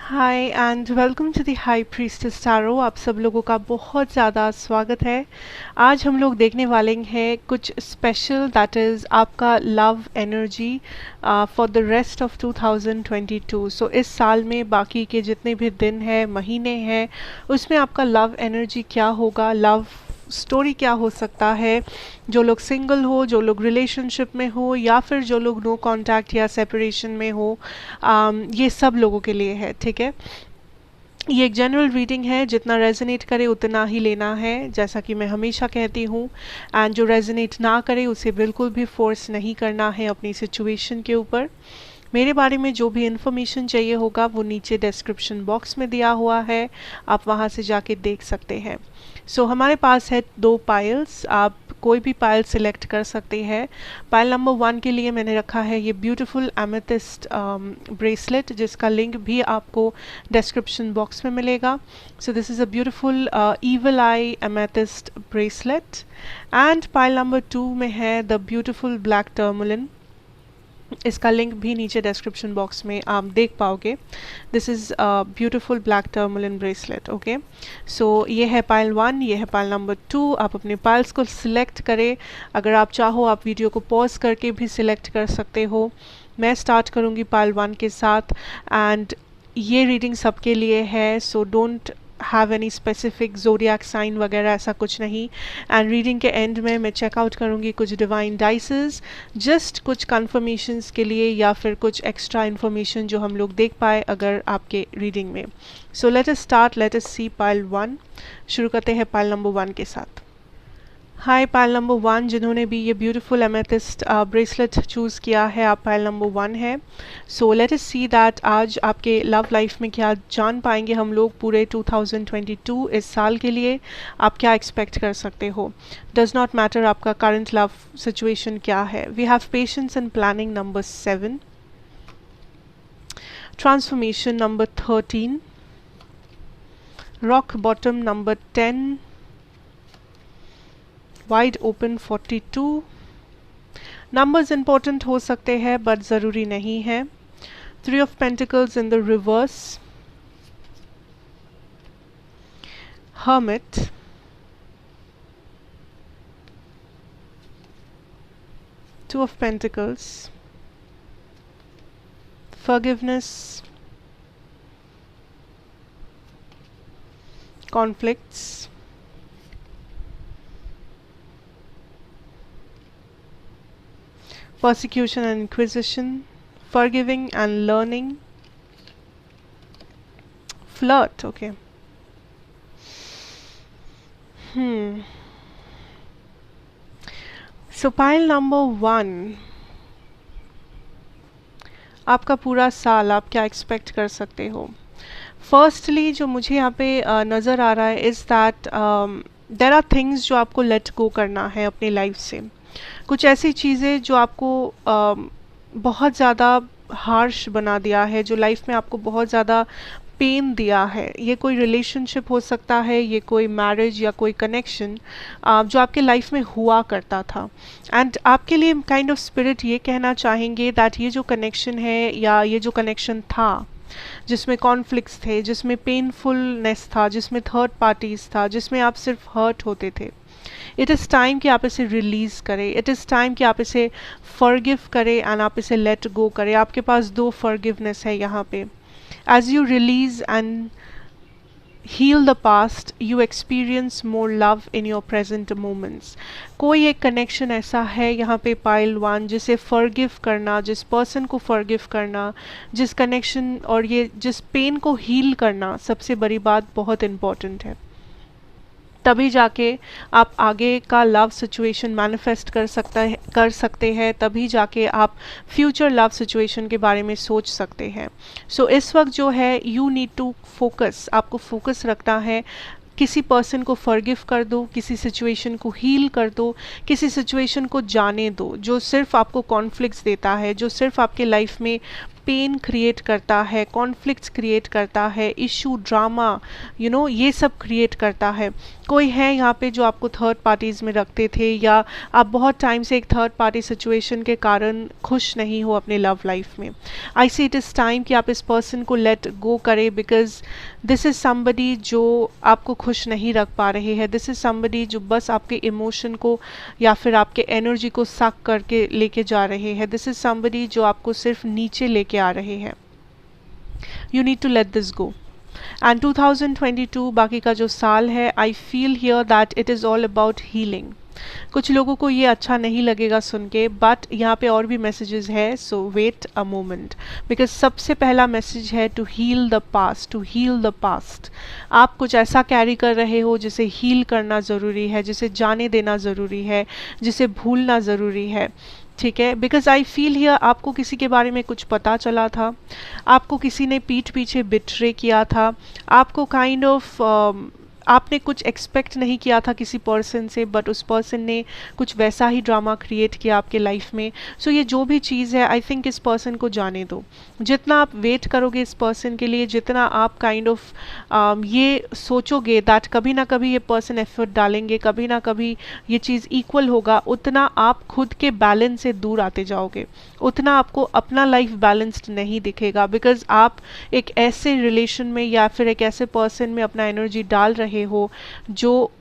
Hi and welcome to the high priestess tarot. आप सब लोगों का बहुत ज़्यादा स्वागत है। आज हम लोग देखने वाले हैं कुछ स्पेशल, दैट इज़ आपका love energy for the rest of 2022। सो इस साल में बाकी के जितने भी दिन हैं, महीने हैं, उसमें आपका लव एनर्जी क्या होगा, लव स्टोरी क्या हो सकता है। जो लोग सिंगल हो, जो लोग रिलेशनशिप में हो, या फिर जो लोग नो कांटेक्ट या सेपरेशन में हो, ये सब लोगों के लिए है। ठीक है, ये एक जनरल रीडिंग है, जितना रेजोनेट करे उतना ही लेना है, जैसा कि मैं हमेशा कहती हूँ। एंड जो रेजोनेट ना करे उसे बिल्कुल भी फोर्स नहीं करना है अपनी सिचुएशन के ऊपर। मेरे बारे में जो भी इन्फॉर्मेशन चाहिए होगा वो नीचे डिस्क्रिप्शन बॉक्स में दिया हुआ है, आप वहाँ से जाके देख सकते हैं। हमारे पास है दो पायल्स, आप कोई भी पायल सिलेक्ट कर सकते हैं। पायल नंबर 1 के लिए मैंने रखा है ये ब्यूटीफुल एमेथिस्ट ब्रेसलेट, जिसका लिंक भी आपको डिस्क्रिप्शन बॉक्स में मिलेगा। So this is a beautiful evil eye amethyst bracelet. And pile number 2 में है द ब्यूटीफुल ब्लैक टर्मलिन, इसका लिंक भी नीचे डिस्क्रिप्शन बॉक्स में आप देख पाओगे। This is beautiful black tourmaline bracelet. Okay, so ये है पायल 1, ये है पायल नंबर 2। आप अपने पायल्स को सिलेक्ट करें। अगर आप चाहो आप वीडियो को पॉज करके भी सिलेक्ट कर सकते हो। मैं स्टार्ट करूँगी पायल 1 के साथ, एंड ये रीडिंग सबके लिए है, so don't have any specific zodiac sign वगैरह, ऐसा कुछ नहीं। एंड रीडिंग के एंड में मैं चेकआउट करूँगी कुछ डिवाइन डाइसेस, जस्ट कुछ कन्फर्मेशंस के लिए, या फिर कुछ एक्स्ट्रा इन्फॉर्मेशन जो हम लोग देख पाए अगर आपके रीडिंग में। So let us start, let us see pile 1। शुरू करते हैं पायल नंबर 1 के साथ। हाय पायल नंबर 1, जिन्होंने भी ये ब्यूटीफुल एमेथिस्ट ब्रेसलेट चूज़ किया है, आप पायल नंबर 1 है। सो लेट अस सी दैट आज आपके लव लाइफ में क्या जान पाएंगे हम लोग पूरे 2022 इस साल के लिए। आप क्या एक्सपेक्ट कर सकते हो। डज नॉट मैटर आपका करंट लव सिचुएशन क्या है। We have patience and planning number 7, transformation number 13, rock bottom number 10, wide open 42। Numbers important हो सकते हैं बट ज़रूरी नहीं है। 3 of pentacles in the reverse, hermit, Two of Pentacles, forgiveness, conflicts, persecution and inquisition, forgiving and learning, flirt. Okay. So pile number 1, आपका पूरा साल आप क्या एक्सपेक्ट कर सकते हो। फर्स्टली जो मुझे यहाँ पे नज़र आ रहा है is that there are things जो आपको लेट गो करना है अपनी लाइफ से। कुछ ऐसी चीज़ें जो आपको बहुत ज़्यादा हार्श बना दिया है, जो लाइफ में आपको बहुत ज़्यादा पेन दिया है। ये कोई रिलेशनशिप हो सकता है, ये कोई मैरिज या कोई कनेक्शन जो आपके लाइफ में हुआ करता था। एंड आपके लिए काइंड ऑफ स्पिरिट ये कहना चाहेंगे दैट ये जो कनेक्शन है या ये जो कनेक्शन था जिसमें कॉन्फ्लिक्ट्स थे, जिसमें पेनफुलनेस था, जिसमें थर्ड पार्टीज था, जिसमें आप सिर्फ हर्ट होते थे, इट इज़ टाइम कि आप इसे रिलीज़ करें। इट इज़ टाइम कि आप इसे फॉरगिव करें एंड आप इसे लेट गो करें। आपके पास 2 फॉरगिवनेस है यहाँ पे। As you release and heal the past, you experience more love in your present moments. कोई एक कनेक्शन ऐसा है यहाँ पे पाइल 1 जिसे फॉरगिव करना, जिस पर्सन को फॉरगिव करना, जिस कनेक्शन और ये जिस पेन को हील करना, सबसे बड़ी बात बहुत इम्पॉर्टेंट है। तभी जाके आप आगे का लव सिचुएशन मैनिफेस्ट कर सकते हैं, तभी जाके आप फ्यूचर लव सिचुएशन के बारे में सोच सकते हैं। सो इस वक्त जो है यू नीड टू फोकस, आपको फोकस रखना है। किसी पर्सन को फॉरगिव कर दो, किसी सिचुएशन को हील कर दो, किसी सिचुएशन को जाने दो जो सिर्फ आपको कॉन्फ्लिक्ट्स देता है, जो सिर्फ आपके लाइफ में पेन क्रिएट करता है, कॉन्फ्लिक्ट्स क्रिएट करता है, इशू, ड्रामा, ये सब क्रिएट करता है। कोई है यहाँ पे जो आपको थर्ड पार्टीज़ में रखते थे, या आप बहुत टाइम से एक थर्ड पार्टी सिचुएशन के कारण खुश नहीं हो अपने लव लाइफ में। आई सी इट इज़ टाइम कि आप इस पर्सन को लेट गो करें, बिकॉज दिस इज़ समबडी जो आपको खुश नहीं रख पा रहे हैं। दिस इज़ समबडी जो बस आपके इमोशन को या फिर आपके एनर्जी को सक करके लेके जा रहे हैं। दिस इज़ समबडी जो आपको सिर्फ नीचे लेके आ रहे हैं। You need to let this go. And 2022 बाकी का जो साल है, I feel here that it is all about healing. कुछ लोगों को ये अच्छा नहीं लगेगा सुन के, बट यहाँ पे और भी मैसेजेस है, so wait a moment, because सबसे पहला मैसेज है to heal the past, to heal the past. आप कुछ ऐसा कैरी कर रहे हो जिसे हील करना ज़रूरी है, जिसे जाने देना ज़रूरी है, जिसे भूलना ज़रूरी है। ठीक है, बिकॉज आई फील हियर आपको किसी के बारे में कुछ पता चला था, आपको किसी ने पीठ पीछे बिट्रे किया था, आपको काइंड ऑफ आपने कुछ एक्सपेक्ट नहीं किया था किसी पर्सन से, बट उस पर्सन ने कुछ वैसा ही ड्रामा क्रिएट किया आपके लाइफ में। सो ये जो भी चीज़ है, आई थिंक इस पर्सन को जाने दो। जितना आप वेट करोगे इस पर्सन के लिए, जितना आप काइंड ऑफ ये सोचोगे दैट कभी ना कभी ये पर्सन एफर्ट डालेंगे, कभी ना कभी ये चीज़ इक्वल होगा, उतना आप खुद के बैलेंस से दूर आते जाओगे, उतना आपको अपना लाइफ बैलेंस्ड नहीं दिखेगा, बिकॉज आप एक ऐसे रिलेशन में या फिर एक ऐसे पर्सन में अपना एनर्जी डाल रहे हो जो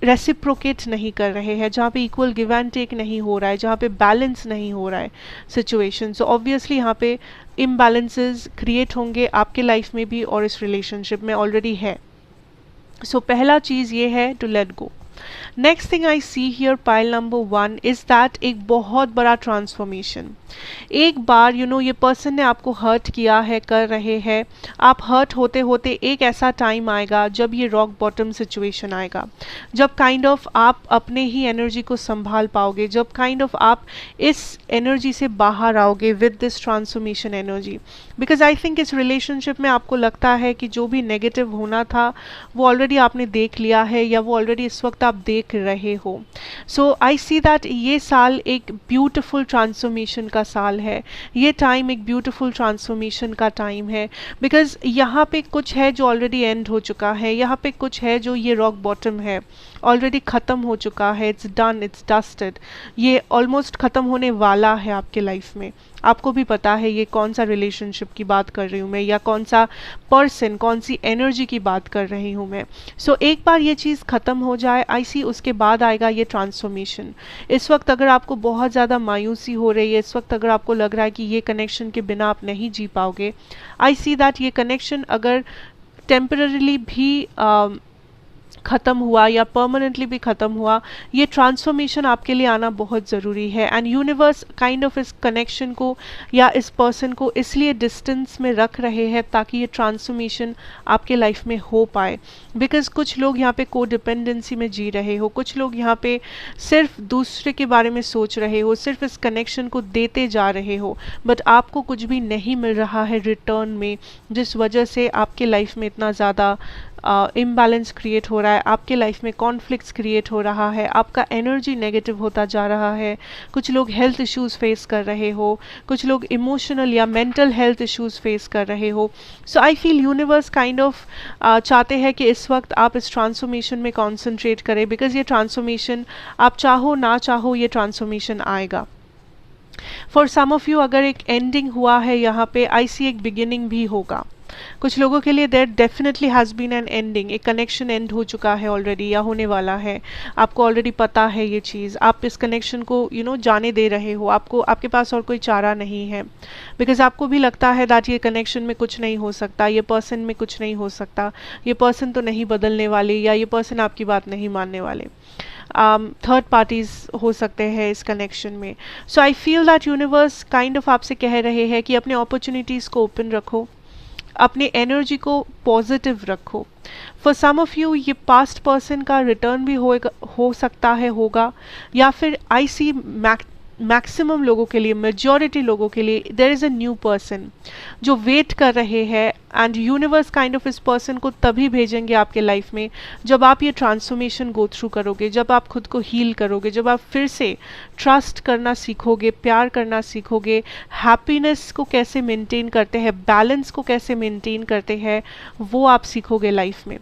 रेसिप्रोकेट नहीं कर रहे हैं, जहाँ पे इक्वल गिव एंड टेक नहीं हो रहा है, जहाँ पे बैलेंस नहीं हो रहा है सिचुएशन। सो ऑब्वियसली यहाँ पे इम्बैलेंसेस क्रिएट होंगे आपके लाइफ में भी और इस रिलेशनशिप में ऑलरेडी है। सो पहला चीज़ ये है to let go. Next thing I see here pile number 1 is that एक बहुत बड़ा ट्रांसफॉर्मेशन। एक बार ये पर्सन ने आपको हर्ट किया है, कर रहे हैं, आप हर्ट होते होते एक ऐसा टाइम आएगा जब ये रॉक बॉटम सिचुएशन आएगा, जब काइंड ऑफ आप अपने ही एनर्जी को संभाल पाओगे, जब काइंड ऑफ आप इस एनर्जी से बाहर आओगे with this transformation energy. Because I think इस रिलेशनशिप में आपको लगता है कि जो भी नेगेटिव होना था वो ऑलरेडी आपने देख लिया है, या वो ऑलरेडी इस वक्त आप देख रहे हो। सो आई सी दैट ये साल एक ब्यूटिफुल ट्रांसफॉर्मेशन का साल है, ये टाइम एक ब्यूटिफुल ट्रांसफॉर्मेशन का टाइम है, बिकॉज यहाँ पे कुछ है जो ऑलरेडी एंड हो चुका है, यहाँ पे कुछ है जो ये रॉक बॉटम है ऑलरेडी ख़त्म हो चुका है, इट्स डन, इट्स डस्टेड, ये ऑलमोस्ट ख़त्म होने वाला है आपके लाइफ में। आपको भी पता है ये कौन सा रिलेशनशिप की बात कर रही हूँ मैं, या कौन सा पर्सन, कौन सी एनर्जी की बात कर रही हूँ मैं। सो एक बार ये चीज़ ख़त्म हो जाए, आई सी उसके बाद आएगा ये ट्रांसफॉर्मेशन। इस वक्त अगर आपको बहुत ज़्यादा मायूसी हो रही है, इस वक्त अगर आपको लग रहा है कि ये कनेक्शन के बिना आप नहीं जी पाओगे, आई सी दैट ये कनेक्शन अगर टेम्पररीली भी ख़त्म हुआ या परमानेंटली भी ख़त्म हुआ, ये ट्रांसफॉर्मेशन आपके लिए आना बहुत ज़रूरी है। एंड यूनिवर्स काइंड ऑफ इस कनेक्शन को या इस पर्सन को इसलिए डिस्टेंस में रख रहे हैं ताकि ये ट्रांसफॉर्मेशन आपके लाइफ में हो पाए। बिकॉज कुछ लोग यहाँ पे को डिपेंडेंसी में जी रहे हो, कुछ लोग यहाँ पे सिर्फ दूसरे के बारे में सोच रहे हो, सिर्फ इस कनेक्शन को देते जा रहे हो, बट आपको कुछ भी नहीं मिल रहा है रिटर्न में, जिस वजह से आपके लाइफ में इतना ज़्यादा इम्बैलेंस क्रिएट हो रहा है, आपके लाइफ में कॉन्फ्लिक्ट्स क्रिएट हो रहा है, आपका एनर्जी नेगेटिव होता जा रहा है। कुछ लोग हेल्थ इश्यूज़ फेस कर रहे हो, कुछ लोग इमोशनल या मेंटल हेल्थ इश्यूज़ फेस कर रहे हो। So I feel universe kind of चाहते हैं कि इस वक्त आप इस ट्रांसफॉर्मेशन में कॉन्सेंट्रेट करें, बिकॉज ये ट्रांसफॉर्मेशन आप चाहो ना चाहो ये ट्रांसफॉर्मेशन आएगा। फॉर सम ऑफ यू अगर एक एंडिंग हुआ है यहाँ पे, आई सी एक बिगिनिंग भी होगा। कुछ लोगों के लिए there definitely has been an ending, एक कनेक्शन एंड हो चुका है ऑलरेडी या होने वाला है, आपको ऑलरेडी पता है ये चीज़, आप इस कनेक्शन को जाने दे रहे हो, आपको आपके पास और कोई चारा नहीं है, बिकॉज आपको भी लगता है दैट ये कनेक्शन में कुछ नहीं हो सकता, ये पर्सन में कुछ नहीं हो सकता, ये पर्सन तो नहीं बदलने वाले, या ये पर्सन आपकी बात नहीं मानने वाले। थर्ड पार्टीज हो सकते हैं इस कनेक्शन में। So I feel that universe kind of आपसे कह रहे हैं कि अपने अपॉर्चुनिटीज़ को ओपन रखो, अपने एनर्जी को पॉजिटिव रखो। फॉर सम ऑफ यू ये पास्ट पर्सन का रिटर्न भी हो सकता है, होगा, या फिर आई सी मैक्सिमम लोगों के लिए, मेजॉरिटी लोगों के लिए there is a new person जो वेट कर रहे हैं, एंड यूनिवर्स काइंड ऑफ इस पर्सन को तभी भेजेंगे आपके लाइफ में जब आप ये ट्रांसफॉर्मेशन गो थ्रू करोगे, जब आप खुद को हील करोगे, जब आप फिर से ट्रस्ट करना सीखोगे, प्यार करना सीखोगे, हैप्पीनेस को कैसे मेंटेन करते हैं, बैलेंस को कैसे मेंटेन करते हैं, वो आप सीखोगे लाइफ में।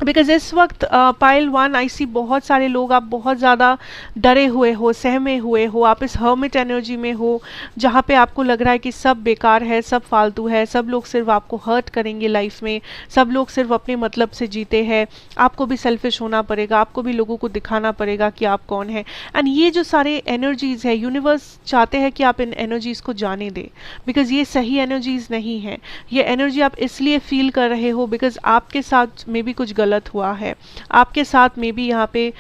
बिकॉज इस वक्त पाइल वन आई सी बहुत सारे लोग, आप बहुत ज़्यादा डरे हुए हो, सहमे हुए हो, आप इस हर्मिट एनर्जी में हो जहाँ पे आपको लग रहा है कि सब बेकार है, सब फालतू है, सब लोग सिर्फ आपको हर्ट करेंगे लाइफ में, सब लोग सिर्फ अपने मतलब से जीते हैं, आपको भी सेल्फिश होना पड़ेगा, आपको भी लोगों को दिखाना पड़ेगा कि आप कौन है। एंड ये जो सारे एनर्जीज़ है, यूनिवर्स चाहते हैं कि आप इन एनर्जीज़ को जाने दें, बिकॉज ये सही एनर्जीज़ नहीं है। ये एनर्जी आप इसलिए फील कर रहे हो बिकॉज आपके साथ मे बी कुछ गलत हुआ है, आपके साथ मे बी यहाँ पे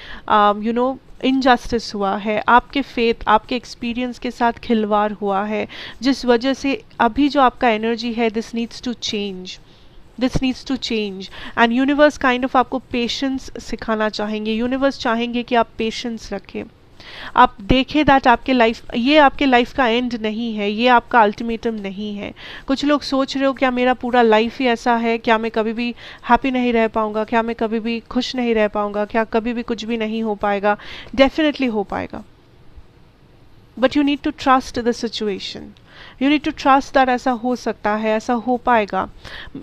इनजस्टिस हुआ है, आपके फेथ, आपके एक्सपीरियंस के साथ खिलवाड़ हुआ है, जिस वजह से अभी जो आपका एनर्जी है, this needs to change, this needs to change. And universe kind of आपको पेशेंस सिखाना चाहेंगे, यूनिवर्स चाहेंगे कि आप पेशेंस रखें, आप देखें दैट ये आपके लाइफ का एंड नहीं है, ये आपका अल्टीमेटम नहीं है। कुछ लोग सोच रहे हो क्या मेरा पूरा लाइफ ही ऐसा है, क्या मैं कभी भी हैप्पी नहीं रह पाऊंगा, क्या मैं कभी भी खुश नहीं रह पाऊंगा, क्या कभी भी कुछ भी नहीं हो पाएगा? डेफिनेटली हो पाएगा, but you need to trust the situation, you need to trust that ऐसा हो सकता है, ऐसा हो पाएगा।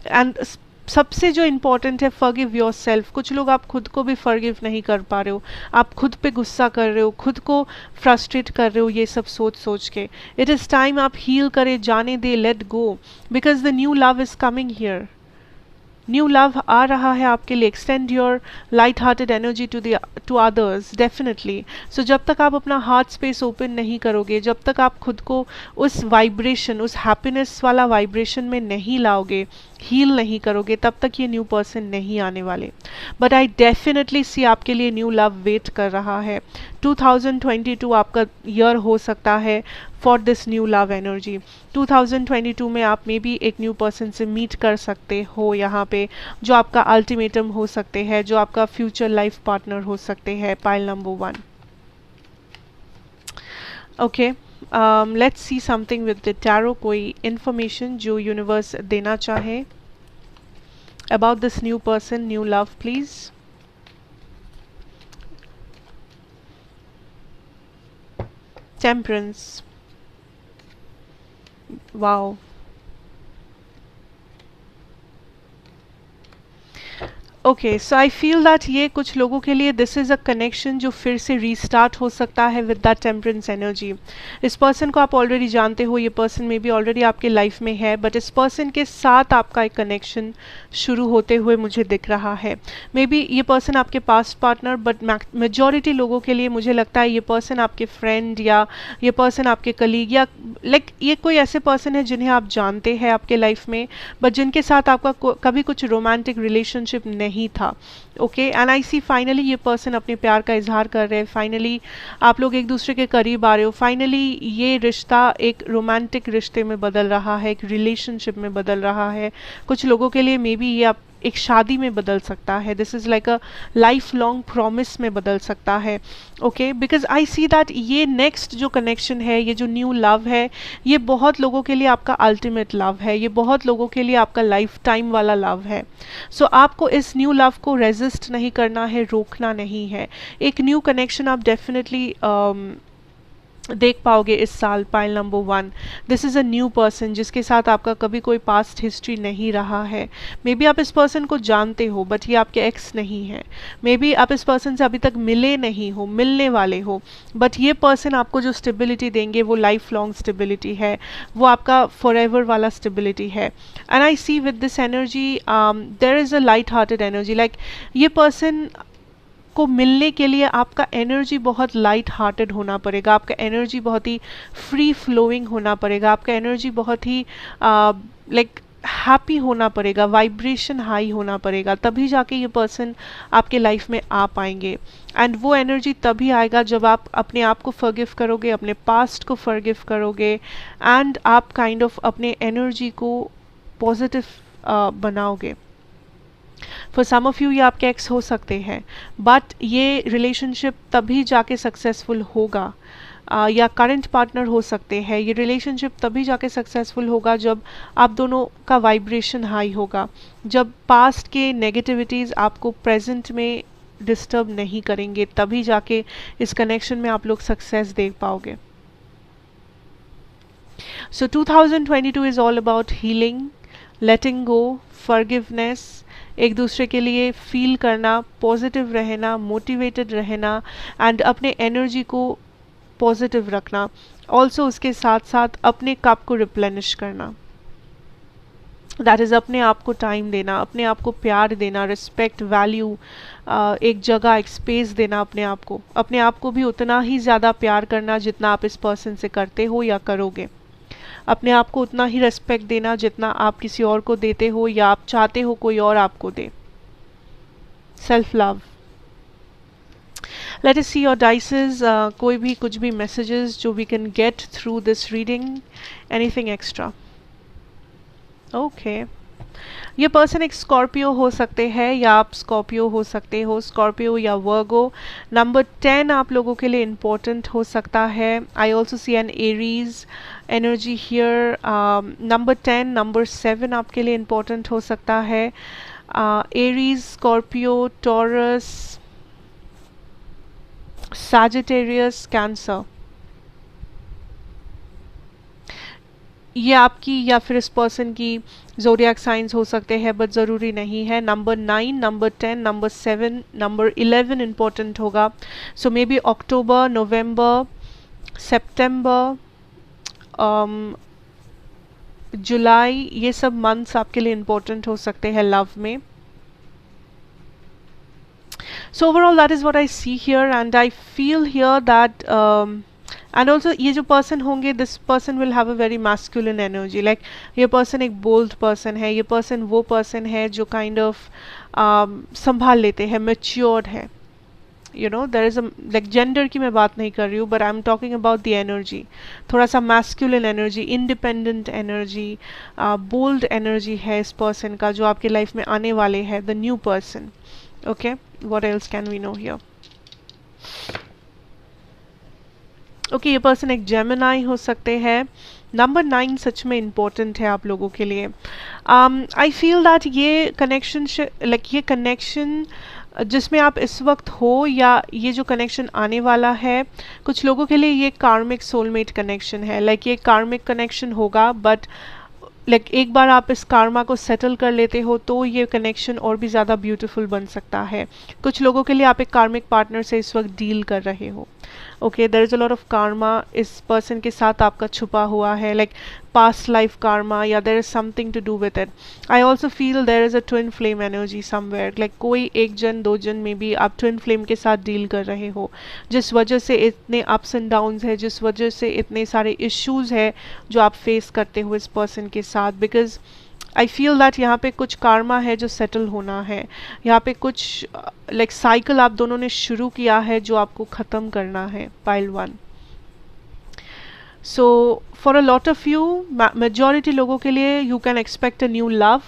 एंड सबसे जो इम्पॉर्टेंट है, फॉरगिव योरसेल्फ। कुछ लोग आप खुद को भी फॉरगिव नहीं कर पा रहे हो, आप खुद पे गुस्सा कर रहे हो, खुद को फ्रस्ट्रेट कर रहे हो, ये सब सोच सोच के। इट इज़ टाइम आप हील करें, जाने दे, let go, because the new love is coming here, new love आ रहा है आपके लिए। Extend your light hearted energy to others, definitely. So जब तक आप अपना हार्ट स्पेस ओपन नहीं करोगे, जब तक आप खुद को उस वाइब्रेशन, उस हैप्पीनेस वाला वाइब्रेशन में नहीं लाओगे, हील नहीं करोगे, तब तक ये न्यू पर्सन नहीं आने वाले। बट आई डेफिनेटली सी आपके लिए न्यू लव वेट कर रहा है। 2022 आपका ईयर हो सकता है for this new love energy. 2022 में आप मे बी एक न्यू पर्सन से मीट कर सकते हो यहाँ पे, जो आपका अल्टीमेटम हो सकते हैं, जो आपका फ्यूचर लाइफ पार्टनर हो सकते हैं। Pile number 1। Okay, let's see something with the tarot. कोई इन्फॉर्मेशन जो यूनिवर्स देना चाहे about this new person, new love, please. Temperance, wow, okay, so I feel that ये कुछ लोगों के लिए दिस इज़ अ कनेक्शन जो फिर से रीस्टार्ट हो सकता है विद दैट टेम्परेंस एनर्जी। इस पर्सन को आप ऑलरेडी जानते हो, ये पर्सन में भी ऑलरेडी आपके लाइफ में है, बट इस पर्सन के साथ आपका एक कनेक्शन शुरू होते हुए मुझे दिख रहा है। मे बी ये पर्सन आपके पास्ट पार्टनर, बट मेजॉरिटी लोगों के लिए मुझे लगता है ये पर्सन आपके फ्रेंड, या ये पर्सन आपके कलीग, या ये कोई ऐसे पर्सन है जिन्हें आप जानते हैं आपके लाइफ में, बट जिनके साथ आपका कभी कुछ रोमांटिक रिलेशनशिप नहीं था। Okay, and I see finally ये पर्सन अपने प्यार का इजहार कर रहे हैं, फाइनली आप लोग एक दूसरे के करीब आ रहे हो, फाइनली ये रिश्ता एक रोमांटिक रिश्ते में बदल रहा है, एक रिलेशनशिप में बदल रहा है। कुछ लोगों के लिए मे बी ये आप एक शादी में बदल सकता है, this is like a life long promise में बदल सकता है। Okay, because I see that ये नेक्स्ट जो कनेक्शन है, ये जो न्यू लव है, ये बहुत लोगों के लिए आपका अल्टीमेट लव है, ये बहुत लोगों के लिए आपका लाइफ टाइम वाला लव है। सो आपको इस न्यू लव को रेजिस्ट नहीं करना है, रोकना नहीं है। एक न्यू कनेक्शन आप डेफिनेटली देख पाओगे इस साल। Pile number 1, this is a new person जिसके साथ आपका कभी कोई पास्ट हिस्ट्री नहीं रहा है। मे बी आप इस पर्सन को जानते हो, बट ये आपके एक्स नहीं है। मे बी आप इस पर्सन से अभी तक मिले नहीं हो, मिलने वाले हो, बट ये पर्सन आपको जो स्टेबिलिटी देंगे वो लाइफ लॉन्ग स्टेबिलिटी है, वो आपका फॉर एवर वाला स्टेबिलिटी है। And I see with this energy there is a light hearted energy, like ये पर्सन को मिलने के लिए आपका एनर्जी बहुत लाइट हार्टेड होना पड़ेगा, आपका एनर्जी बहुत ही फ्री फ्लोइंग होना पड़ेगा, आपका एनर्जी बहुत ही हैप्पी होना पड़ेगा, वाइब्रेशन हाई होना पड़ेगा, तभी जाके ये पर्सन आपके लाइफ में आ पाएंगे। एंड वो एनर्जी तभी आएगा जब आप अपने आप को फॉरगिव करोगे, अपने पास्ट को फॉरगिव करोगे, एंड आप काइंड ऑफ अपने एनर्जी को पॉजिटिव बनाओगे। फॉर सम ऑफ यू ये आपके एक्स हो सकते हैं, बट ये रिलेशनशिप तभी जाके सक्सेसफुल होगा या करंट पार्टनर हो सकते हैं। ये रिलेशनशिप तभी जाके सक्सेसफुल होगा जब आप दोनों का वाइब्रेशन हाई होगा, जब पास्ट के नेगेटिविटीज़ आपको प्रेजेंट में डिस्टर्ब नहीं करेंगे, तभी जाके इस कनेक्शन में आप लोग सक्सेस देख पाओगे। So 2022 is all about healing, letting go, forgiveness, एक दूसरे के लिए फील करना, पॉजिटिव रहना, मोटिवेटेड रहना एंड अपने एनर्जी को पॉजिटिव रखना। ऑल्सो उसके साथ साथ अपने कप को रिप्लेनिश करना, दैट इज़ अपने आप को टाइम देना, अपने आप को प्यार देना, रिस्पेक्ट, वैल्यू, एक जगह, एक स्पेस देना अपने आप को भी उतना ही ज़्यादा प्यार करना जितना आप इस पर्सन से करते हो या करोगे। अपने आप को उतना ही रेस्पेक्ट देना जितना आप किसी और को देते हो या आप चाहते हो कोई और आपको दे। Self love. Let us see your dices, कोई भी कुछ भी मैसेजेस जो we can get through this reading, anything extra. Okay, ये पर्सन एक स्कॉर्पियो हो सकते हैं या आप स्कॉर्पियो हो सकते हो, स्कॉर्पियो या वर्गो। नंबर 10 आप लोगों के लिए इम्पोर्टेंट हो सकता है। I also see an Aries energy here. Number 10, number 7 आपके लिए इम्पोर्टेंट हो सकता है। Aries, Scorpio, Taurus, Sagittarius, Cancer, ये आपकी या फिर इस पर्सन की ज़ोडिएक साइंस हो सकते हैं, बट ज़रूरी नहीं है। Number 9, number 10, number 7, number 11 important होगा। सो मे बी अक्टूबर, नवंबर, सितंबर, जुलाई, ये सब मंथ्स आपके लिए इम्पोर्टेंट हो सकते हैं लव में। So overall that is what I see here and I feel here that and also ये जो पर्सन होंगे, this person will have a very masculine energy. Like ये पर्सन एक बोल्ड पर्सन है, ये पर्सन वो पर्सन है जो काइंड ऑफ संभाल लेते हैं, मेच्योर्ड है। You know, there is a like gender की मैं बात नहीं कर रही हूँ, but I am talking about the energy. थोड़ा सा masculine energy, independent energy, bold energy है इस पर्सन का जो आपके लाइफ में आने वाले हैं, the new person. Okay, what else can we know here? Okay, ये पर्सन एक जेमिनाई हो सकते हैं। नंबर 9 सच में इम्पोर्टेंट है आप लोगों के लिए। आई फील दैट ये कनेक्शन ये कनेक्शन जिसमें आप इस वक्त हो या ये जो कनेक्शन आने वाला है, कुछ लोगों के लिए ये कार्मिक सोलमेट कनेक्शन है। लाइक ये कार्मिक कनेक्शन होगा, बट लाइक एक बार आप इस कार्मा को सेटल कर लेते हो तो ये कनेक्शन और भी ज़्यादा ब्यूटीफुल बन सकता है। कुछ लोगों के लिए आप एक कार्मिक पार्टनर से इस वक्त डील कर रहे हो। Okay, there is a lot of karma इस पर्सन के साथ आपका छुपा हुआ है, लाइक पास्ट लाइफ कार्मा, या there is something to do with it. I also feel there is a twin flame energy somewhere. Like कोई एक जन, दो जन में भी आप ट्विन फ्लेम के साथ डील कर रहे हो, जिस वजह से इतने अप्स एंड डाउन्स है, जिस वजह से इतने सारे इश्यूज है जो आप फेस करते हो इस पर्सन के साथ। बिकॉज आई फील दैट यहाँ पे कुछ कार्मा है जो सेटल होना है, यहाँ पे कुछ लाइक साइकिल आप दोनों ने शुरू किया है जो आपको ख़त्म करना है। Pile 1। So for a lot of you, majority लोगों के लिए you can expect a new love,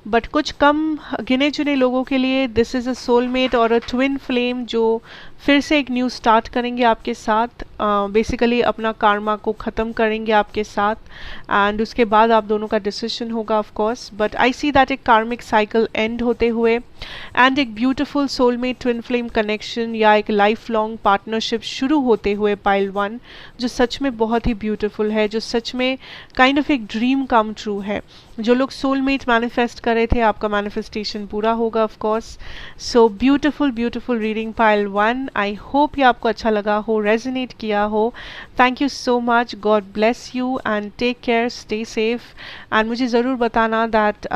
but कुछ कम गिने चुने लोगों के लिए दिस इज़ अ सोलमेट और अ ट्विन फ्लेम जो फिर से एक न्यू स्टार्ट करेंगे आपके साथ। बेसिकली अपना कार्मा को ख़त्म करेंगे आपके साथ, एंड उसके बाद आप दोनों का डिसीजन होगा of course. But I see that एक कार्मिक साइकिल एंड होते हुए एंड एक beautiful soulmate twin flame connection या एक लाइफ लॉन्ग पार्टनरशिप शुरू होते हुए पाइल 1, जो सच में बहुत ही ब्यूटीफुल है, जो सच में काइंड ऑफ एक ड्रीम कम ट्रू है। जो लोग सोलमेट मैनिफेस्ट कर रहे थे, आपका मैनिफेस्टेशन पूरा होगा of course. So beautiful beautiful reading pile 1। I hope ये आपको अच्छा लगा हो, रेजोनेट किया हो। Thank you so much, God bless you and take care, stay safe. And मुझे ज़रूर बताना दैट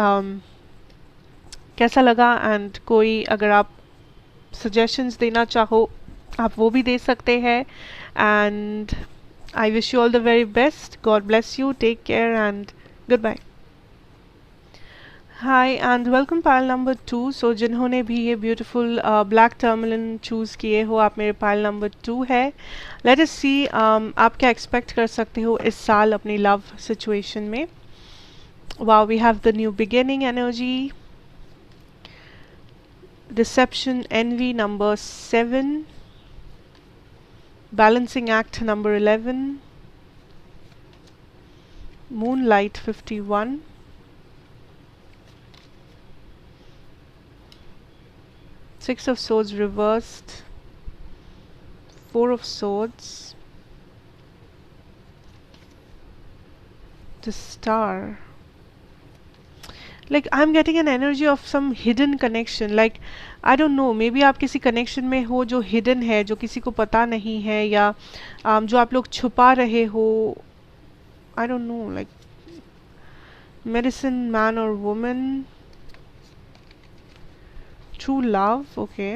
कैसा लगा, एंड कोई अगर आप सजेशंस देना चाहो आप वो भी दे सकते हैं। And I wish you all the very best, God bless you, take care and good bye. Hi and welcome pile number 2। सो जिन्होंने भी ये ब्यूटीफुल ब्लैक टर्मलिन चूज़ किए हो, आप मेरे पायल नंबर 2 है। लेट अस सी आप क्या एक्सपेक्ट कर सकते हो इस साल अपनी लव सिचुएशन में। Wow, we have the new beginning energy, deception, envy number 7, Balancing Act number 11, Moonlight 51, Six of Swords reversed, Four of Swords, the Star. Like I'm getting an energy of some hidden connection. Like I don't know, maybe आप किसी connection में हो जो hidden है, जो किसी को पता नहीं है, या जो आप लोग छुपा रहे हो. I don't know, like medicine man or woman, true love. Okay,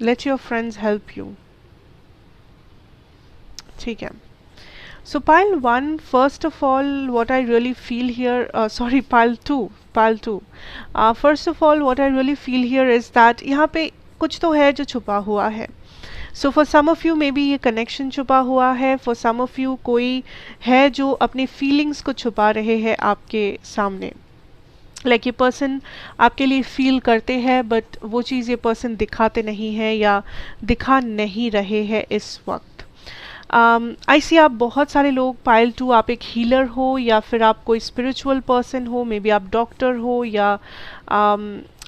let your friends help you. ठीक है. So pile 1, first of all, what I really feel here, sorry, pile 2. First of all, what I really feel here is that यहाँ पे कुछ तो है जो छुपा हुआ है. So for some of you maybe ये connection छुपा हुआ है. For some of you कोई है जो अपनी feelings को छुपा रहे हैं आपके सामने. Like ये person आपके लिए feel करते हैं, but वो चीज़ ये person दिखाते नहीं है या दिखा नहीं रहे हैं इस वक्त. आई सी आप बहुत सारे लोग पाइल 2, आप एक हीलर हो या फिर आप कोई स्पिरिचुअल पर्सन हो, मे बी आप डॉक्टर हो, या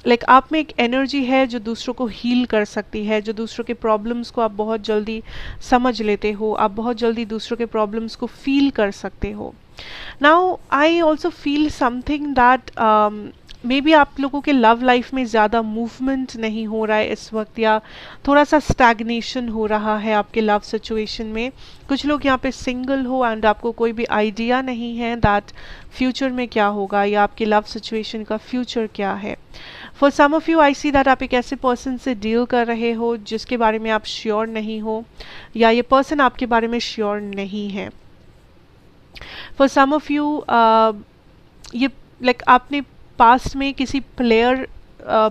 लाइक आप में एक एनर्जी है जो दूसरों को हील कर सकती है, जो दूसरों के प्रॉब्लम्स को आप बहुत जल्दी समझ लेते हो, आप बहुत जल्दी दूसरों के प्रॉब्लम्स को फील कर सकते हो. Now I also feel something that may be आप लोगों के लव लाइफ में ज़्यादा मूवमेंट नहीं हो रहा है इस वक्त, या थोड़ा सा स्टैग्नेशन हो रहा है आपके लव सिचुएशन में. कुछ लोग यहाँ पे सिंगल हो एंड आपको कोई भी आइडिया नहीं है दैट फ्यूचर में क्या होगा या आपके लव सिचुएशन का फ्यूचर क्या है. For some of you I see that आप एक ऐसे पर्सन से डील कर रहे हो जिसके बारे में आप श्योर नहीं हो, या ये पर्सन आपके बारे में श्योर नहीं है. फॉर सम ऑफ यू ये लाइक आपने पास्ट में किसी प्लेयर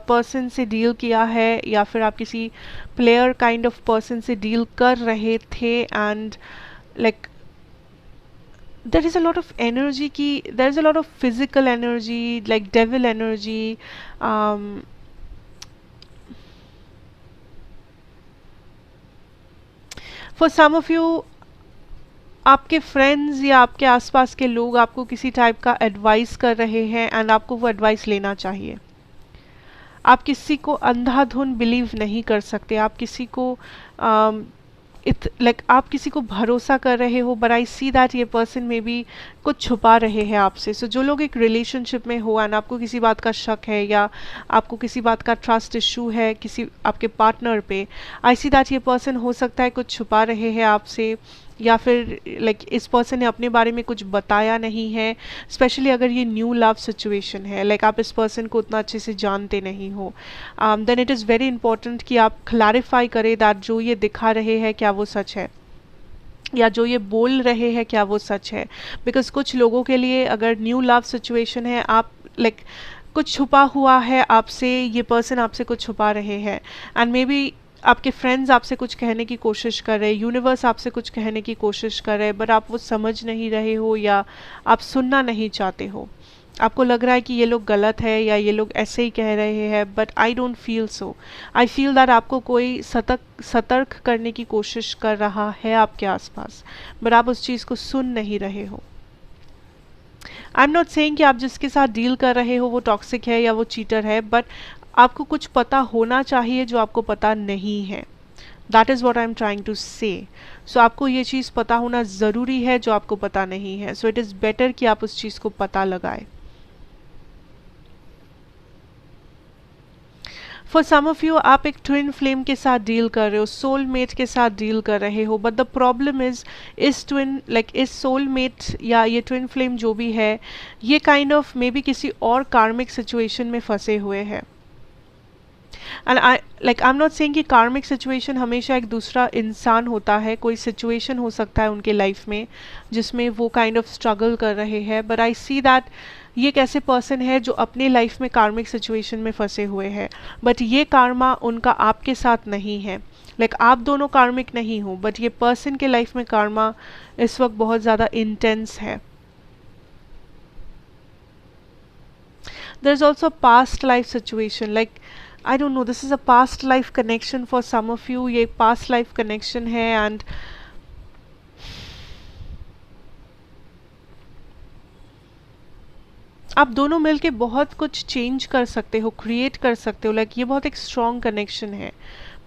पर्सन से डील किया है, या फिर आप किसी प्लेयर काइंड ऑफ पर्सन से डील कर रहे थे, and like there is a lot of energy ki there is a lot of physical energy, like devil energy. For some of you, आपके फ्रेंड्स या आपके आसपास के लोग आपको किसी टाइप का एडवाइस कर रहे हैं एंड आपको वो एडवाइस लेना चाहिए. आप किसी को अंधाधुन बिलीव नहीं कर सकते, आप किसी को आप किसी को भरोसा कर रहे हो, बट आई सी दैट ये पर्सन में भी कुछ छुपा रहे हैं आपसे. सो जो लोग एक रिलेशनशिप में हो एंड आपको किसी बात का शक है या आपको किसी बात का ट्रस्ट इशू है किसी आपके पार्टनर पे, आई सी दैट ये पर्सन हो सकता है कुछ छुपा रहे हैं आपसे, या फिर इस पर्सन ने अपने बारे में कुछ बताया नहीं है. स्पेशली अगर ये न्यू लव सिचुएशन है, आप इस पर्सन को उतना अच्छे से जानते नहीं हो, then it is very important कि आप क्लैरिफाई करें दैट जो ये दिखा रहे हैं क्या वो सच है, या जो ये बोल रहे हैं क्या वो सच है. बिकॉज कुछ लोगों के लिए अगर न्यू लव सिचुएशन है, आप कुछ छुपा हुआ है आपसे, ये पर्सन आपसे कुछ छुपा रहे हैं, एंड मे बी आपके फ्रेंड्स आपसे कुछ कहने की कोशिश कर रहे हैं, यूनिवर्स आपसे कुछ कहने की कोशिश कर रहे हैं, बट आप वो समझ नहीं रहे हो या आप सुनना नहीं चाहते हो. आपको लग रहा है कि ये लोग गलत है या ये लोग ऐसे ही कह रहे हैं, but I don't feel so. I feel that आपको कोई सतर्क करने की कोशिश कर रहा है आपके आसपास, बट आप उस चीज़ को सुन नहीं रहे हो. आई एम नॉट सेइंग कि आप जिसके साथ डील कर रहे हो वो टॉक्सिक है या वो चीटर है, बट आपको कुछ पता होना चाहिए जो आपको पता नहीं है. That is what I am trying to say. So आपको ये चीज़ पता होना ज़रूरी है जो आपको पता नहीं है. सो इट इज़ बेटर कि आप उस चीज़ को पता लगाए. फॉर सम ऑफ यू, आप एक ट्विन फ्लेम के साथ डील कर रहे हो, सोलमेट के साथ डील कर रहे हो, बट द प्रॉब्लम इज इस इस सोलमेट या ये ट्विन फ्लेम जो भी है, ये काइंड ऑफ मे बी किसी और कार्मिक सिचुएशन में फंसे हुए हैं. And I am not saying कि कार्मिक सिचुएशन हमेशा एक दूसरा इंसान होता है, कोई सिचुएशन हो सकता है उनके लाइफ में जिसमें वो काइंड ऑफ स्ट्रगल कर रहे हैं, बट आई सी दैट ये एक ऐसे पर्सन है जो अपने लाइफ में कार्मिक सिचुएशन में फंसे हुए हैं, बट ये कार्मा उनका आपके साथ नहीं है. आप दोनों कार्मिक नहीं हो, बट ये पर्सन के लाइफ में कार्मा इस वक्त बहुत ज़्यादा इंटेंस है. There is also past life situation, I don't know, this is a past life connection for some of you, ये पास्ट लाइफ कनेक्शन है। एंड आप दोनों मिलके बहुत कुछ चेंज कर सकते हो, क्रिएट कर सकते हो। लाइक ये बहुत एक स्ट्रॉन्ग कनेक्शन है,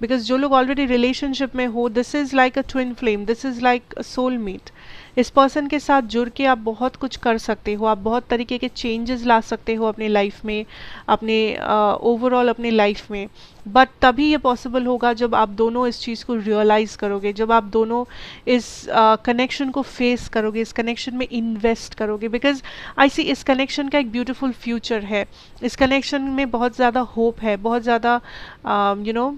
बिकॉज जो लोग ऑलरेडी रिलेशनशिप में हो, this is like a twin flame, this is like a soulmate. इस पर्सन के साथ जुड़ के आप बहुत कुछ कर सकते हो, आप बहुत तरीके के चेंजेस ला सकते हो अपनी लाइफ में, अपने ओवरऑल अपनी लाइफ में। बट तभी ये पॉसिबल होगा जब आप दोनों इस चीज़ को रियलाइज़ करोगे, जब आप दोनों इस कनेक्शन को फेस करोगे, इस कनेक्शन में इन्वेस्ट करोगे। बिकॉज आई सी इस कनेक्शन का एक ब्यूटीफुल फ्यूचर है, इस कनेक्शन में बहुत ज़्यादा होप है, बहुत ज़्यादा यू नो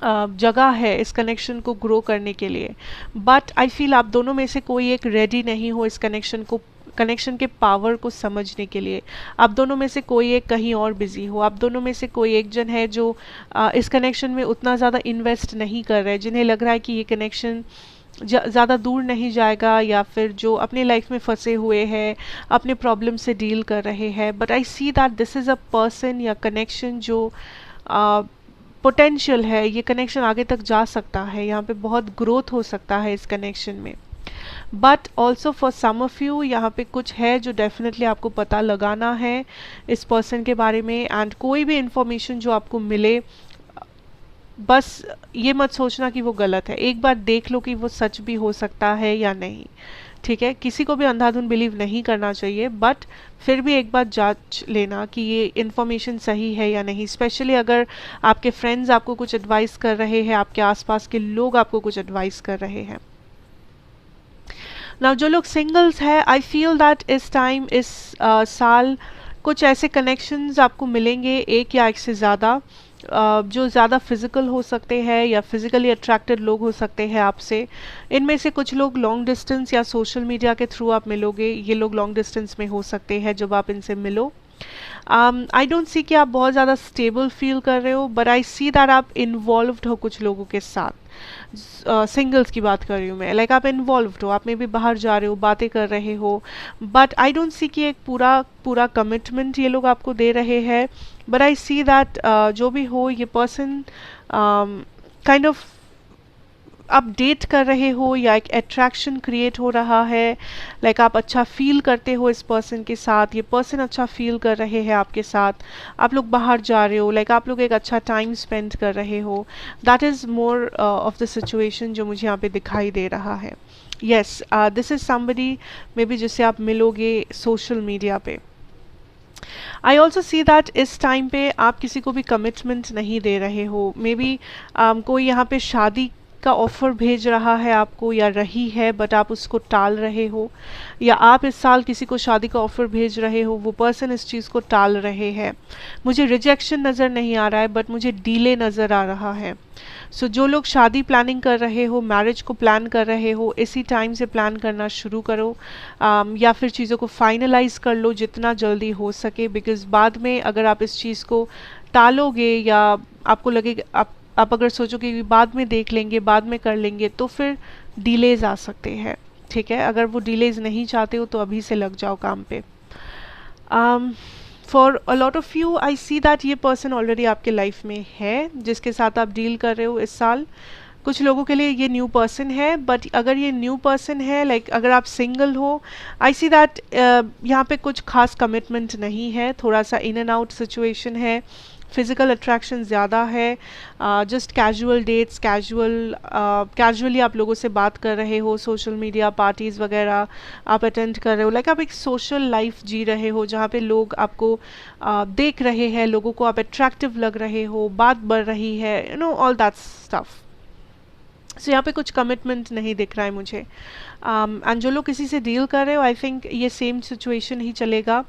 जगह है इस कनेक्शन को ग्रो करने के लिए। बट आई फील आप दोनों में से कोई एक रेडी नहीं हो इस कनेक्शन के पावर को समझने के लिए। आप दोनों में से कोई एक कहीं और बिजी हो, आप दोनों में से कोई एक जन है जो इस कनेक्शन में उतना ज़्यादा इन्वेस्ट नहीं कर रहे, जिन्हें लग रहा है कि ये कनेक्शन ज़्यादा दूर नहीं जाएगा, या फिर जो अपने लाइफ में फंसे हुए हैं, अपने प्रॉब्लम से डील कर रहे हैं। But I see that this is a person या कनेक्शन जो पोटेंशियल है, ये कनेक्शन आगे तक जा सकता है, यहाँ पे बहुत ग्रोथ हो सकता है इस कनेक्शन में। But also for some of you यहाँ पे कुछ है जो डेफिनेटली आपको पता लगाना है इस पर्सन के बारे में। एंड कोई भी इंफॉर्मेशन जो आपको मिले, बस ये मत सोचना कि वो गलत है, एक बार देख लो कि वो सच भी हो सकता है या नहीं। ठीक है, किसी को भी अंधाधुन बिलीव नहीं करना चाहिए, बट फिर भी एक बार जांच लेना कि ये इन्फॉर्मेशन सही है या नहीं। स्पेशली अगर आपके फ्रेंड्स आपको कुछ एडवाइस कर रहे हैं, आपके आसपास के लोग आपको कुछ एडवाइस कर रहे हैं। नाउ जो लोग सिंगल्स हैं, आई फील दैट इस टाइम, इस साल कुछ ऐसे कनेक्शंस आपको मिलेंगे, एक या एक से ज़्यादा, जो ज़्यादा फिजिकल हो सकते हैं या फिजिकली अट्रैक्टेड लोग हो सकते हैं आपसे। इनमें से कुछ लोग लॉन्ग डिस्टेंस या सोशल मीडिया के थ्रू आप मिलोगे, ये लोग लॉन्ग डिस्टेंस में हो सकते हैं जब आप इनसे मिलो। आई डोंट सी कि आप बहुत ज़्यादा स्टेबल फील कर रहे हो, बट आई सी दैट आप इन्वॉल्व्ड हो कुछ लोगों के साथ। सिंगल्स की बात कर रही हूँ मैं, लाइक आप इन्वॉल्व्ड हो, आप में भी बाहर जा रहे हो, बातें कर रहे हो। बट आई डोंट सी कि एक पूरा पूरा कमिटमेंट ये लोग आपको दे रहे हैं। बट आई सी दैट जो भी हो, ये पर्सन काइंड ऑफ आप डेट कर रहे हो या एक अट्रैक्शन क्रिएट हो रहा है। लाइक आप अच्छा फील करते हो इस पर्सन के साथ, ये पर्सन अच्छा फील कर रहे हैं आपके साथ, आप लोग बाहर जा रहे हो, लाइक आप लोग एक अच्छा टाइम स्पेंड कर रहे हो। That is more of the situation जो मुझे यहाँ पे दिखाई दे रहा है। Yes, this is somebody may be जिससे आप मिलोगे सोशल मीडिया पे। आई ऑल्सो सी दैट इस टाइम पे आप किसी को भी कमिटमेंट नहीं दे रहे हो। मे बी कोई यहाँ पे शादी का ऑफ़र भेज रहा है आपको या रही है, बट आप उसको टाल रहे हो, या आप इस साल किसी को शादी का ऑफ़र भेज रहे हो, वो पर्सन इस चीज़ को टाल रहे हैं। मुझे रिजेक्शन नज़र नहीं आ रहा है, बट मुझे डीले नज़र आ रहा है। सो जो लोग शादी प्लानिंग कर रहे हो, मैरिज को प्लान कर रहे हो, इसी टाइम से प्लान करना शुरू करो, या फिर चीज़ों को फाइनलाइज कर लो जितना जल्दी हो सके। बिकॉज़ बाद में अगर आप इस चीज़ को टालोगे, या आपको लगे आप अगर सोचो कि बाद में देख लेंगे, बाद में कर लेंगे, तो फिर डिलेज आ सकते हैं। ठीक है, अगर वो डिलेज नहीं चाहते हो तो अभी से लग जाओ काम पे। For a lot of you I see that ये पर्सन ऑलरेडी आपके लाइफ में है, जिसके साथ आप डील कर रहे हो इस साल। कुछ लोगों के लिए ये न्यू पर्सन है, बट अगर ये न्यू पर्सन है, लाइक अगर आप सिंगल हो, आई सी दैट यहाँ पे कुछ खास कमिटमेंट नहीं है, थोड़ा सा इन एंड आउट सिचुएशन है, फिजिकल अट्रैक्शन ज़्यादा है, जस्ट कैजुअल डेट्स, कैजुअली आप लोगों से बात कर रहे हो, सोशल मीडिया पार्टीज़ वगैरह आप अटेंड कर रहे हो, लाइक आप एक सोशल लाइफ जी रहे हो जहाँ पे लोग आपको देख रहे हैं, लोगों को आप अट्रैक्टिव लग रहे हो, बात बढ़ रही है, you know all that stuff. So यहाँ पे कुछ कमिटमेंट नहीं दिख रहा है मुझे। एंड जो लोग किसी से डील कर रहे हो, आई थिंक ये सेम सिचुएशन ही चलेगा।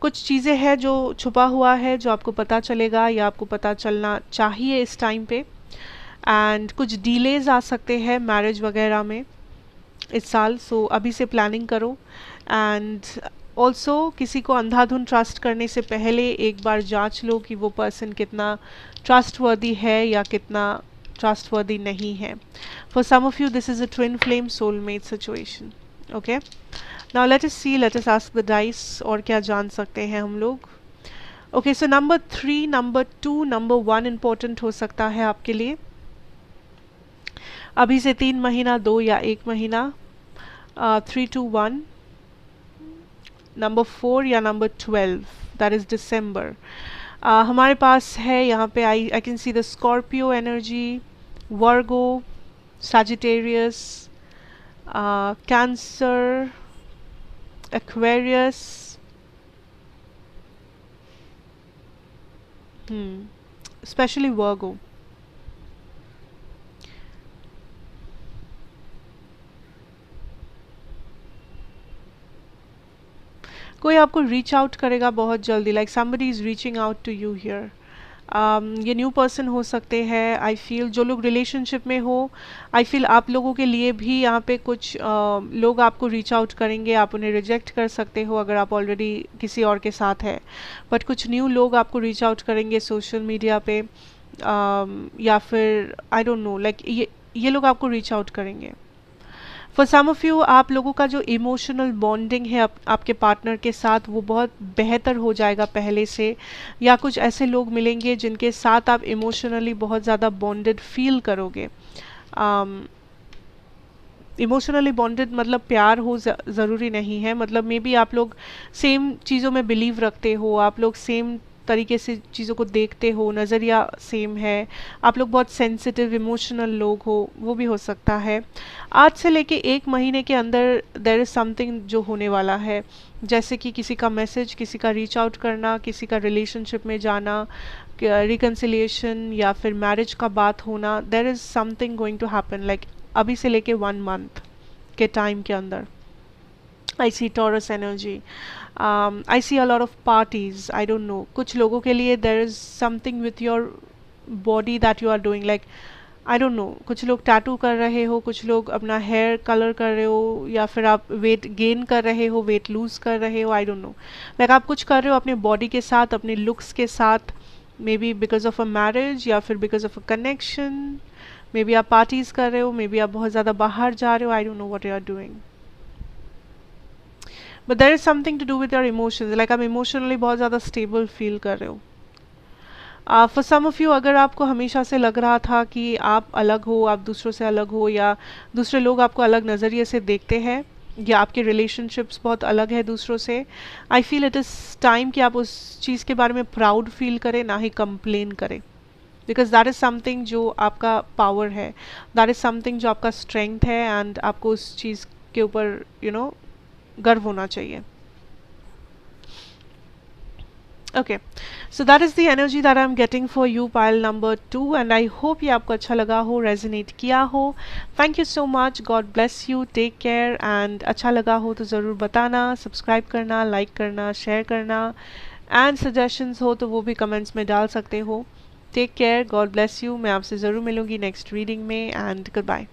कुछ चीज़ें हैं जो छुपा हुआ है, जो आपको पता चलेगा या आपको पता चलना चाहिए इस टाइम पे। एंड कुछ डिलेज आ सकते हैं मैरिज वगैरह में इस साल, सो अभी से प्लानिंग करो। एंड ऑल्सो किसी को अंधाधुन ट्रस्ट करने से पहले एक बार जांच लो कि वो पर्सन कितना ट्रस्टवर्दी है या कितना ट्रस्टवर्दी नहीं है। For some of you this is a twin flame soulmate situation. Okay, now let us see, let us ask the dice, और क्या जान सकते हैं हम लोग। Okay, so number 3, number 2, number 1 important हो सकता है आपके लिए अभी से 3 महीना, 2 या 1 महीना। 3, 2, 1, नंबर 4 या नंबर 12, दैट इज दिसंबर। हमारे पास है यहाँ पे I can see the Scorpio energy, Virgo, Sagittarius, Cancer, Aquarius, specially Virgo. कोई आपको रीच आउट करेगा बहुत जल्दी, like somebody is reaching out to you here. ये न्यू पर्सन हो सकते हैं। आई फील जो लोग रिलेशनशिप में हो, आई फील आप लोगों के लिए भी यहाँ पे कुछ लोग आपको रीच आउट करेंगे। आप उन्हें रिजेक्ट कर सकते हो अगर आप ऑलरेडी किसी और के साथ है, बट कुछ न्यू लोग आपको रीच आउट करेंगे सोशल मीडिया पे, या फिर आई डोंट नो, लाइक ये लोग आपको रीच आउट करेंगे। फॉर सम ऑफ यू, आप लोगों का जो इमोशनल बॉन्डिंग है आपके पार्टनर के साथ, वो बहुत बेहतर हो जाएगा पहले से, या कुछ ऐसे लोग मिलेंगे जिनके साथ आप इमोशनली बहुत ज़्यादा बॉन्डेड फील करोगे। इमोशनली बॉन्डेड मतलब प्यार हो ज़रूरी नहीं है, मतलब मे बी आप लोग सेम चीज़ों में बिलीव रखते हो, आप लोग सेम तरीके से चीज़ों को देखते हो, नज़रिया सेम है, आप लोग बहुत सेंसिटिव इमोशनल लोग हो, वो भी हो सकता है। आज से लेके 1 महीने के अंदर देयर इज़ समथिंग जो होने वाला है, जैसे कि किसी का मैसेज, किसी का रीच आउट करना, किसी का रिलेशनशिप में जाना, रिकन्सिलिएशन या फिर मैरिज का बात होना। There is something going to happen, like अभी से लेके 1 मंथ के टाइम के अंदर। I see Taurus energy. I see a lot of parties. I don't know. कुछ लोगों के लिए there is something with your body that you are doing. Like I don't know. कुछ लोग टैटू कर रहे हो, कुछ लोग अपना हेयर कलर कर रहे हो, या फिर आप वेट गेन कर रहे हो, वेट लूज कर रहे हो। आई डोंट नो, लाइक आप कुछ कर रहे हो अपने बॉडी के साथ, अपने लुक्स के साथ, may be because of a marriage या फिर because of a connection. May be आप पार्टीज कर रहे हो, मे बी आप बहुत ज़्यादा बाहर जा रहे हो। I don't know what you are doing, but there is something to do with your emotions, like आप इमोशनली बहुत ज़्यादा स्टेबल फील कर रहे हो। फॉर सम ऑफ यू, अगर आपको हमेशा से लग रहा था कि आप अलग हो, आप दूसरों से अलग हो, या दूसरे लोग आपको अलग नज़रिए से देखते हैं, या आपके रिलेशनशिप्स बहुत अलग है दूसरों से, I feel it is time कि आप उस चीज़ के बारे में प्राउड फील करें, ना ही कंप्लेन करें। बिकॉज दैट इज़ समथिंग जो आपका पावर है, दैट इज़ समथिंग जो आपका स्ट्रेंथ है, एंड आपको उस चीज़ के ऊपर गर्व होना चाहिए। Okay, so that is the energy that I am getting for you, pile number 2, and I hope ये आपको अच्छा लगा हो, रेजोनेट किया हो। Thank you so much, God bless you, take care, and अच्छा लगा हो तो ज़रूर बताना, सब्सक्राइब करना, लाइक करना, शेयर करना, एंड सजेशंस हो तो वो भी कमेंट्स में डाल सकते हो। Take care, God bless you. मैं आपसे ज़रूर मिलूंगी नेक्स्ट रीडिंग में, एंड गुड बाय।